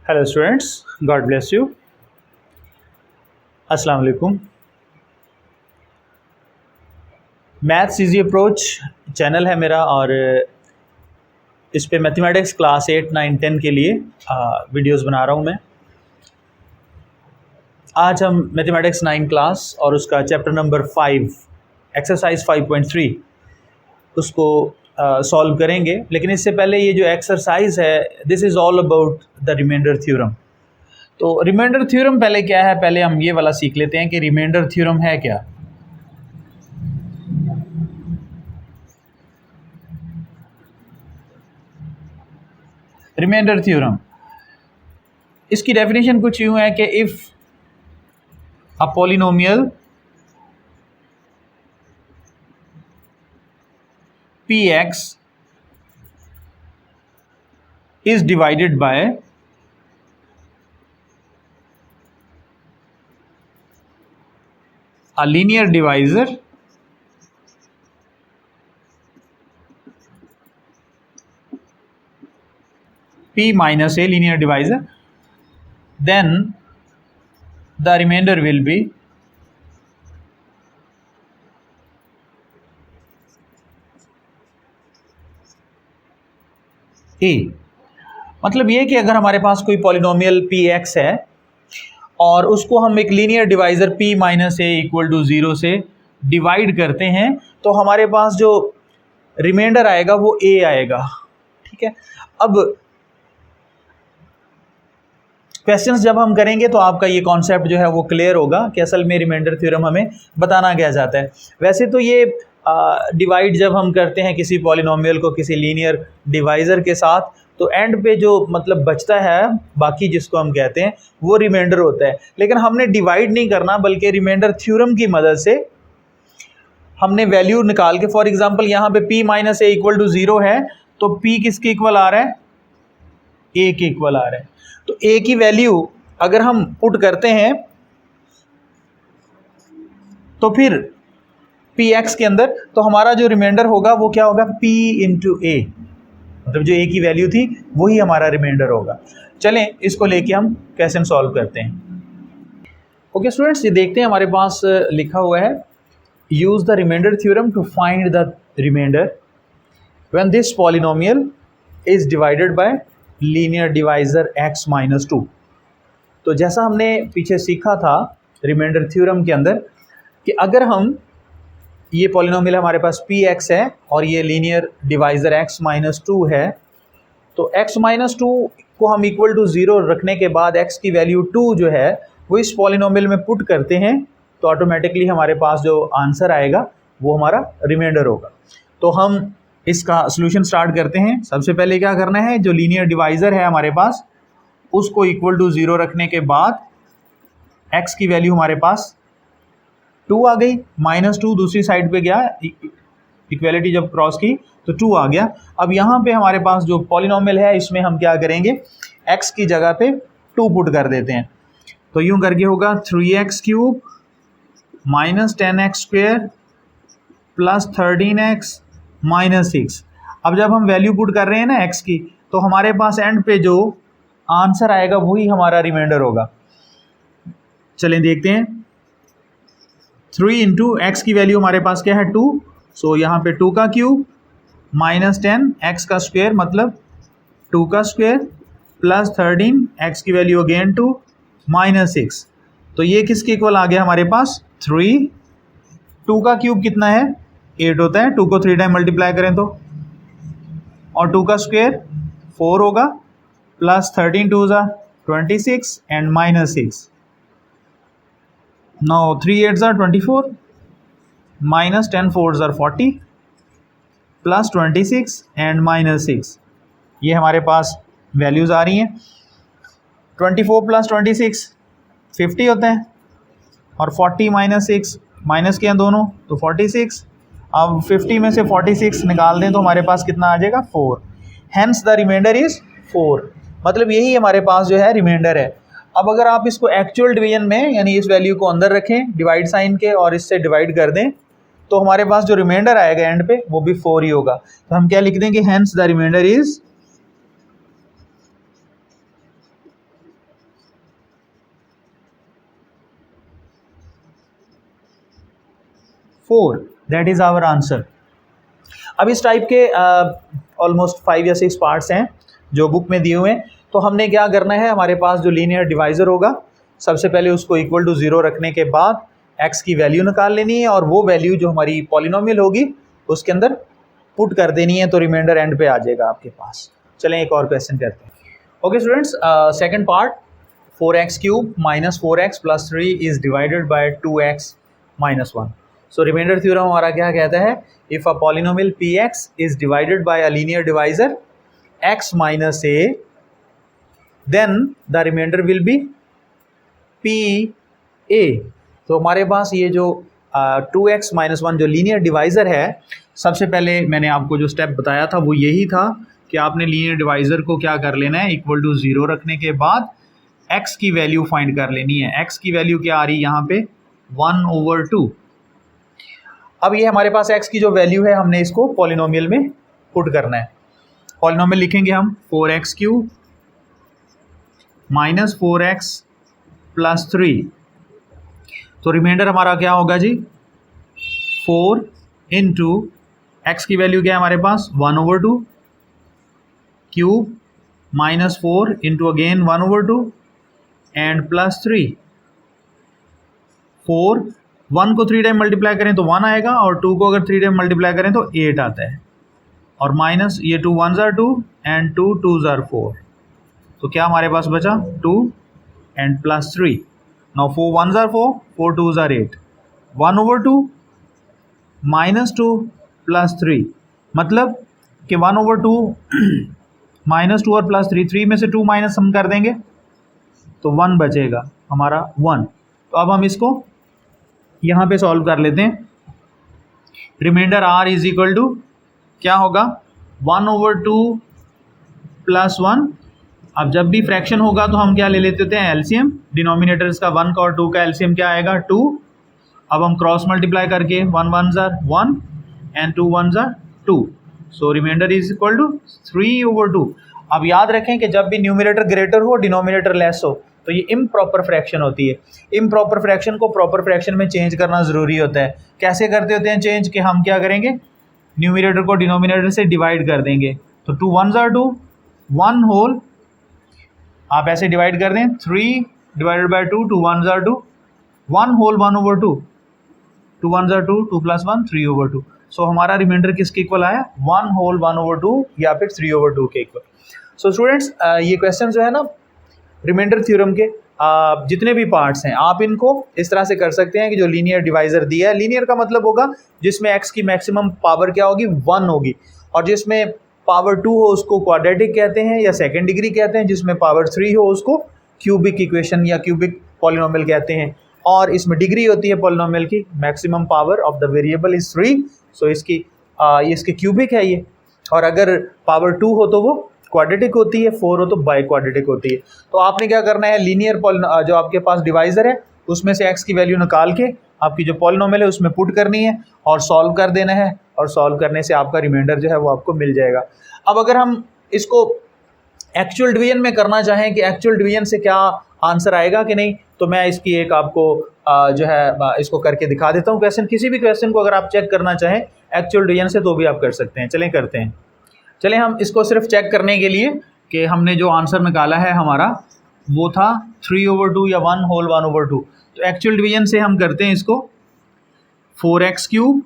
Hello students, God bless you. अस्सलाम वालेकुम। Maths easy approach channel है मेरा और इस पे मैथमेटिक्स क्लास 8, 9, 10 के लिए वीडियोस बना रहा हूँ मैं। आज हम मैथमेटिक्स 9 क्लास और उसका चैप्टर नंबर 5 एक्सरसाइज 5.3 उसको सॉल्व करेंगे। लेकिन इससे पहले ये जो एक्सरसाइज है, this is all about the remainder theorem. तो रिमाइंडर थ्योरम पहले क्या है, पहले हम ये वाला सीख लेते हैं कि रिमाइंडर थ्योरम है क्या। रिमाइंडर थ्योरम, इसकी डेफिनेशन कुछ यूं है कि if a polynomial px is divided by a linear divisor p minus a linear divisor, then the remainder will be a। मतलब ये कि अगर हमारे पास कोई पॉलिनोमियल px है और उसको हम एक linear divisor p minus A equal to 0 से डिवाइड करते हैं तो हमारे पास जो रिमाइंडर आएगा वो a आएगा। ठीक है, अब क्वेश्चंस जब हम करेंगे तो आपका ये कॉन्सेप्ट जो है वो क्लियर होगा कि असल में रिमाइंडर थ्योरम हमें बताना क्या जाता है। वैसे तो ये डिवाइड जब हम करते हैं किसी पॉलिनोमियल को किसी लीनियर डिवाइज़र के साथ, तो एंड पे जो मतलब बचता है बाकी जिसको हम कहते हैं वो रिमाइंडर होता है। लेकिन हमने डिवाइड नहीं करना, बल्कि रिमाइंडर थ्योरम की मदद से हमने वैल्यू निकाल के, फॉर एग्जांपल यहाँ पे p minus A equal to 0 है तो p किसके इक्वल आ रहा है, a के इक्वल आ रहा है। तो a की वैल्यू अगर हम पुट करते हैं तो फिर px के अंदर, तो हमारा जो रिमाइंडर होगा वो क्या होगा, p इंटू a। मतलब जो a की वैल्यू थी वही हमारा रिमाइंडर होगा। चलें इसको लेके हम क्वेश्चन सॉल्व करते हैं। ओके स्टूडेंट्स, ये देखते हैं हमारे पास लिखा हुआ है, use the remainder theorem to find the remainder when this polynomial is divided by linear divisor x minus 2। तो जैसा हमने पीछे सीखा था रिमाइंडर थ्योरम के अंदर कि अगर हम ये पॉलिनोमियल हमारे पास px है और ये लीनियर डिवाइजर x माइनस 2 है, तो x माइनस 2 को हम इक्वल टू 0 रखने के बाद x की वैल्यू 2 जो है वो इस पॉलिनोमियल में पुट करते हैं तो ऑटोमेटिकली हमारे पास जो आंसर आएगा वो हमारा रिमाइंडर होगा। तो हम इसका सॉल्यूशन स्टार्ट करते हैं। सबसे पहले क्या करना है, जो लीनियर डिवाइज़र है हमारे पास उसको इक्वल टू 0 रखने के बाद x की वैल्यू हमारे पास 2 आ गई, माइनस 2 दूसरी साइड पे गया, इक्वलिटी जब क्रॉस की तो 2 आ गया। अब यहाँ पे हमारे पास जो पॉलिनोमियल है इसमें हम क्या करेंगे, x की जगह पे 2 पुट कर देते हैं। तो यूँ करके होगा 3x cube minus 10x square plus 13x minus 6। अब जब हम वैल्यू पुट कर रहे हैं ना x की, तो हमारे पास एंड पे जो आंसर आएगा वही हमारा रिमाइंडर होगा। चलें देखते हैं, 3 इंटू एक्स की वैल्यू हमारे पास क्या है 2, सो यहाँ पे 2 का क्यूब माइनस 10 एक्स का स्क्वायर मतलब 2 का स्क्वायर प्लस 13 एक्स की वैल्यू अगेन 2 माइनस 6। तो ये किसके इक्वल आ गया हमारे पास 3। 2 का क्यूब कितना है 8 होता है, 2 को 3 टाइम मल्टीप्लाई करें तो, और 2 का स्क्वायर 4 होगा प्लस 13 2 ज़ा 26 and minus 6। Now 3 8s are 24 minus 10 4s are 40 plus 26 and minus 6। ये हमारे पास वैल्यूज़ आ रही हैं। 24 प्लस 26 50 होता है और 40 माइनस 6 माइनस किया दोनों तो 46। अब 50 में से 46 निकाल दें तो हमारे पास कितना आ जाएगा 4। Hence the remainder is 4। मतलब यही हमारे पास जो है रिमाइंडर है। अब अगर आप इसको एक्चुअल डिवीजन में यानी इस वैल्यू को अंदर रखें डिवाइड साइन के और इससे डिवाइड कर दें तो हमारे पास जो रिमाइंडर आएगा एंड पे वो भी 4 ही होगा। तो हम क्या लिख देंगे, hence the remainder is 4, that is our answer. अब इस टाइप के ऑलमोस्ट 5 या 6 पार्ट्स हैं जो बुक में दिए हुए हैं। तो हमने क्या करना है, हमारे पास जो लीनियर डिवाइज़र होगा सबसे पहले उसको इक्वल टू 0 रखने के बाद x की वैल्यू निकाल लेनी है और वो वैल्यू जो हमारी पॉलिनोमियल होगी उसके अंदर पुट कर देनी है, तो रिमाइंडर एंड पे आ जाएगा आपके पास। चलें एक और क्वेश्चन करते हैं। Okay students, second part, 4x³ - 4x + 3 is divided by 2x - 1। So remainder theorem हमारा क्या कहता है, if a polynomial px is divided by a linear divisor x - a, then the remainder will be pa। तो हमारे पास ये जो 2x - 1 जो linear divisor है, सबसे पहले मैंने आपको जो स्टेप बताया था वो यही था कि आपने लीनियर डिवाइज़र को क्या कर लेना है, इक्वल टू 0 रखने के बाद x की वैल्यू फाइंड कर लेनी है। x की वैल्यू क्या आ रही है यहाँ पे, 1/2। अब ये हमारे पास x की जो वैल्यू है हमने इसको पॉलिनोमियल में पुट करना है। पॉलिनोमियल लिखेंगे हम 4x³ - 4x + 3। तो रिमाइंडर हमारा क्या होगा जी, 4 इंटू x की वैल्यू क्या है हमारे पास, 1/2 क्यूब -4 इंटू अगेन 1/2 एंड +3। 4, 1 को 3 टाइम मल्टीप्लाई करें तो 1 आएगा और 2 को अगर 3 टाइम मल्टीप्लाई करें तो 8 आता है, और माइनस ये 2 1s are 2 and 2 2s are 4। तो क्या हमारे पास बचा, 2 and +3। Now 4 1s are 4, 4 2s are 8, 1/2 -2 +3, मतलब कि 1/2 -2 और +3, 3 में से 2 माइनस हम कर देंगे तो 1 बचेगा हमारा 1। तो अब हम इसको यहाँ पे सॉल्व कर लेते हैं। Remainder r is equal to क्या होगा, 1/2 + 1। अब जब भी फ्रैक्शन होगा तो हम क्या ले लेते हैं, एलसीएम। डिनोमिनेटर्स का 1 का और 2 का एलसीएम क्या आएगा, 2। अब हम क्रॉस मल्टीप्लाई करके 1 1s are 1 and 2 1s are 2। So remainder is equal to 3/2। अब याद रखें कि जब भी न्यूमरेटर ग्रेटर हो डिनोमिनेटर लेस हो तो ये इम्प्रॉपर फ्रैक्शन होती है। इम्प्रॉपर फ्रैक्शन को प्रॉपर फ्रैक्शन में चेंज करना ज़रूरी होता है। कैसे करते होते हैं चेंज, कि हम क्या करेंगे, न्यूमरेटर को डिनोमिनेटर से डिवाइड कर देंगे। तो 2 1s are 2, 1 होल, आप ऐसे डिवाइड कर दें, 3 divided by 2, 2 1s are 2, 1 whole 1/2, 2 1s are 2, 2 + 1 3/2। So हमारा रिमाइंडर किसके इक्वल आया, 1 होल 1/2 या फिर 3/2 के इक्वल। सो स्टूडेंट्स, ये क्वेश्चन जो है ना रिमाइंडर थ्योरम के जितने भी पार्ट्स हैं आप इनको इस तरह से कर सकते हैं कि जो लीनियर डिवाइज़र दिया है, लीनियर का मतलब होगा जिसमें x की मैक्सिमम पावर क्या होगी, 1 होगी, और जिसमें पावर 2 हो उसको क्वाड्रेटिक कहते हैं या सेकेंड डिग्री कहते हैं, जिसमें पावर 3 हो उसको क्यूबिक इक्वेशन या क्यूबिक पॉलिनोमियल कहते हैं, और इसमें डिग्री होती है पॉलिनोमियल की, maximum power of the variable is 3। सो इसकी क्यूबिक है ये, और अगर पावर 2 हो तो वो क्वाड्रेटिक होती है, 4 हो तो बाई क्वाड्रेटिक होती है। तो आपने क्या करना है, लीनियर जो आपके पास डिवाइज़र है उसमें से x की वैल्यू निकाल के आपकी जो पॉलिनोमियल है उसमें पुट करनी है और सॉल्व कर देना है, और सॉल्व करने से आपका रिमाइंडर जो है वो आपको मिल जाएगा। अब अगर हम इसको एक्चुअल डिवीजन में करना चाहें कि एक्चुअल डिवीजन से क्या आंसर आएगा कि नहीं, तो मैं इसकी एक आपको जो है इसको करके दिखा देता हूँ क्वेश्चन। किसी भी क्वेश्चन को अगर आप चेक करना चाहें एक्चुअल डिवीजन से तो भी आप कर सकते हैं। चलें करते हैं। चलें हम इसको सिर्फ चेक करने के लिए कि हमने जो आंसर निकाला है हमारा वो था 3/2 या 1 होल 1/2। तो एक्चुअल डिवीजन से हम करते हैं इसको, 4x³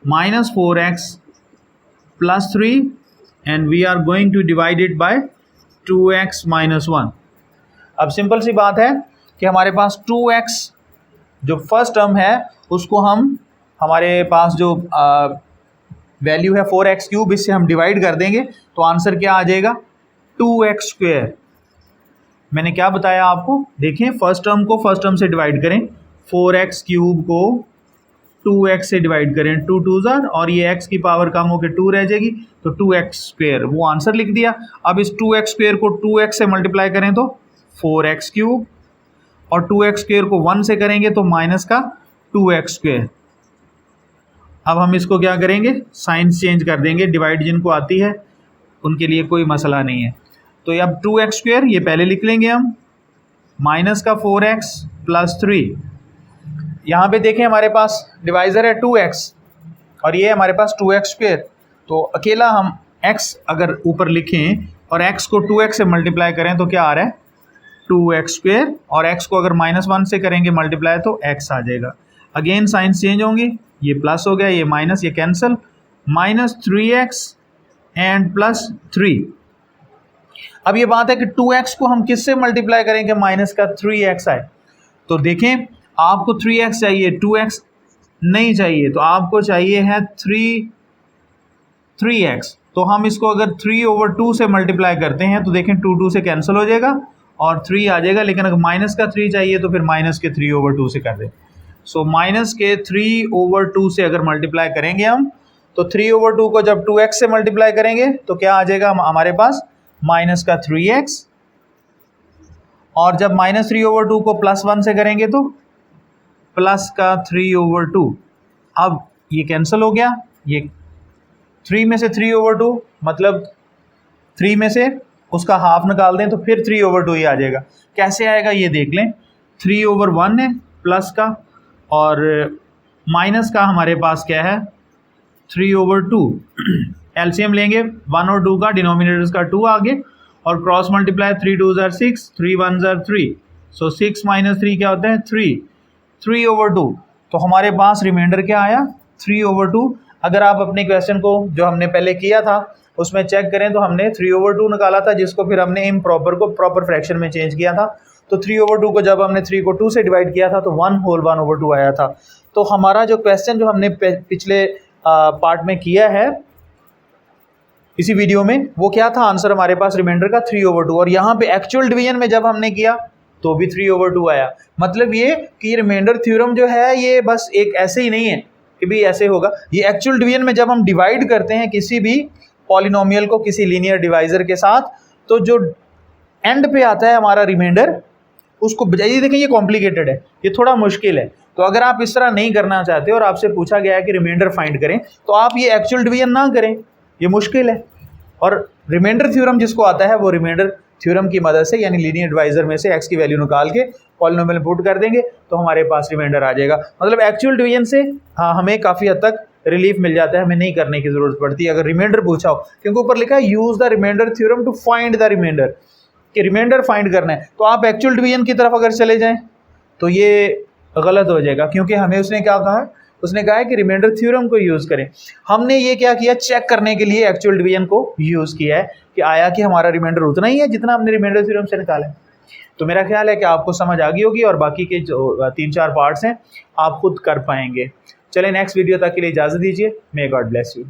- 4x + 3 and we are going to divide it by 2x - 1। अब सिंपल सी बात है कि हमारे पास 2x जो फर्स्ट टर्म है उसको हम, हमारे पास जो वैल्यू है 4x³, इससे हम डिवाइड कर देंगे तो आंसर क्या आ जाएगा, 2x²। मैंने क्या बताया आपको, देखें फर्स्ट टर्म को फर्स्ट टर्म से डिवाइड करें, 4x³ को 2x से डिवाइड करें, 2 2s are, और ये x की पावर कम होकर 2 रह जाएगी तो 2x², वो आंसर लिख दिया। अब इस 2x² को 2x से मल्टीप्लाई करें तो 4x³, और 2x² को 1 से करेंगे तो माइनस का 2x²। अब हम इसको क्या करेंगे, साइंस चेंज कर देंगे, डिवाइड जिनको आती है उनके लिए कोई मसला नहीं है। तो अब 2x² ये पहले लिख लेंगे हम, माइनस का 4x + 3, यहाँ पे देखें हमारे पास डिवाइज़र है 2x और ये हमारे पास 2x²। तो अकेला हम x अगर ऊपर लिखें और x को 2x से मल्टीप्लाई करें तो क्या आ रहा है 2x² और x को अगर -1 से करेंगे मल्टीप्लाई तो x आ जाएगा। अगेन साइंस चेंज होंगी, ये प्लस हो गया, ये माइनस, ये कैंसिल, -3x एंड +3। अब ये बात है कि 2x को हम किससे मल्टीप्लाई करेंगे माइनस का 3x आए। तो देखें आपको 3x चाहिए, 2x नहीं चाहिए, तो आपको चाहिए है 3x। तो हम इसको अगर 3/2 से मल्टीप्लाई करते हैं तो देखें 2 से कैंसिल हो जाएगा और 3 आ जाएगा। लेकिन अगर माइनस का 3 चाहिए तो फिर माइनस के 3/2 से कर दें। सो माइनस के 3/2 से अगर मल्टीप्लाई करेंगे हम तो 3/2 को जब 2x से मल्टीप्लाई करेंगे तो क्या आ जाएगा हमारे पास माइनस का 3x, और जब -3/2 को +1 से करेंगे तो प्लस का 3/2। अब ये कैंसिल हो गया, ये 3 में से 3/2 मतलब 3 में से उसका हाफ निकाल दें तो फिर 3/2 ही आ जाएगा। कैसे आएगा ये देख लें, 3/1 है प्लस का और माइनस का हमारे पास क्या है 3/2। एलसीएम लेंगे 1 और 2 का, डिनोमिनेटर्स का 2 आगे और क्रॉस मल्टीप्लाई 3 2 ज़ार 6, 3 1 ज़ार 3। सो 6 - 3 क्या होता है 3/2। तो हमारे पास रिमाइंडर क्या आया 3/2। अगर आप अपने क्वेश्चन को जो हमने पहले किया था उसमें चेक करें तो हमने 3/2 निकाला था, जिसको फिर हमने इम्प्रॉपर को प्रॉपर फ्रैक्शन में चेंज किया था। तो 3/2 को जब हमने 3 को 2 से डिवाइड किया था तो 1/2 आया था। तो हमारा जो क्वेश्चन जो हमने पिछले पार्ट में किया है इसी वीडियो में, वो क्या था आंसर हमारे पास रिमाइंडर का 3/2। और यहाँ पे एक्चुअल डिवीजन में जब हमने किया तो भी 3/2 आया। मतलब ये कि ये रिमाइंडर थ्योरम जो है ये बस एक ऐसे ही नहीं है कि भी ऐसे होगा। ये एक्चुअल डिवीजन में जब हम डिवाइड करते हैं किसी भी पॉलिनोमियल को किसी लीनियर डिवाइजर के साथ, तो जो एंड पे आता है हमारा रिमाइंडर उसको बजाइए। देखें ये कॉम्प्लिकेटेड है, ये थोड़ा मुश्किल है। तो अगर आप इस तरह नहीं करना चाहते और आपसे पूछा गया है कि रिमाइंडर फाइंड करें तो आप ये एक्चुअल डिवीजन ना करें, ये मुश्किल है। और रिमाइंडर थ्योरम जिसको आता है वो रिमाइंडर थ्योरम की मदद से यानी लीनियर डिवाइजर में से x की वैल्यू निकाल के पॉलिनोमियल में पुट कर देंगे तो हमारे पास रिमाइंडर आ जाएगा। मतलब एक्चुअल डिवीजन से हाँ हमें काफ़ी हद तक रिलीफ मिल जाता है, हमें नहीं करने की ज़रूरत पड़ती अगर रिमाइंडर पूछा हो, क्योंकि ऊपर लिखा है use the remainder theorem to find the remainder, कि रिमाइंडर फाइंड करना है। तो आप एक्चुअल डिवीजन की तरफ अगर चले जाएँ तो ये गलत हो जाएगा, क्योंकि हमें उसने क्या कहा है, उसने कहा है कि रिमाइंडर थ्योरम को यूज़ करें। हमने ये क्या किया, चेक करने के लिए एक्चुअल डिवीजन को यूज़ किया है कि आया कि हमारा रिमाइंडर उतना ही है जितना हमने रिमाइंडर थ्योरम से निकाला है। तो मेरा ख्याल है कि आपको समझ आ गई होगी और बाकी के जो 3-4 पार्ट्स हैं आप खुद कर पाएंगे। चलें नेक्स्ट वीडियो तक के लिए इजाज़त दीजिए। May God bless you.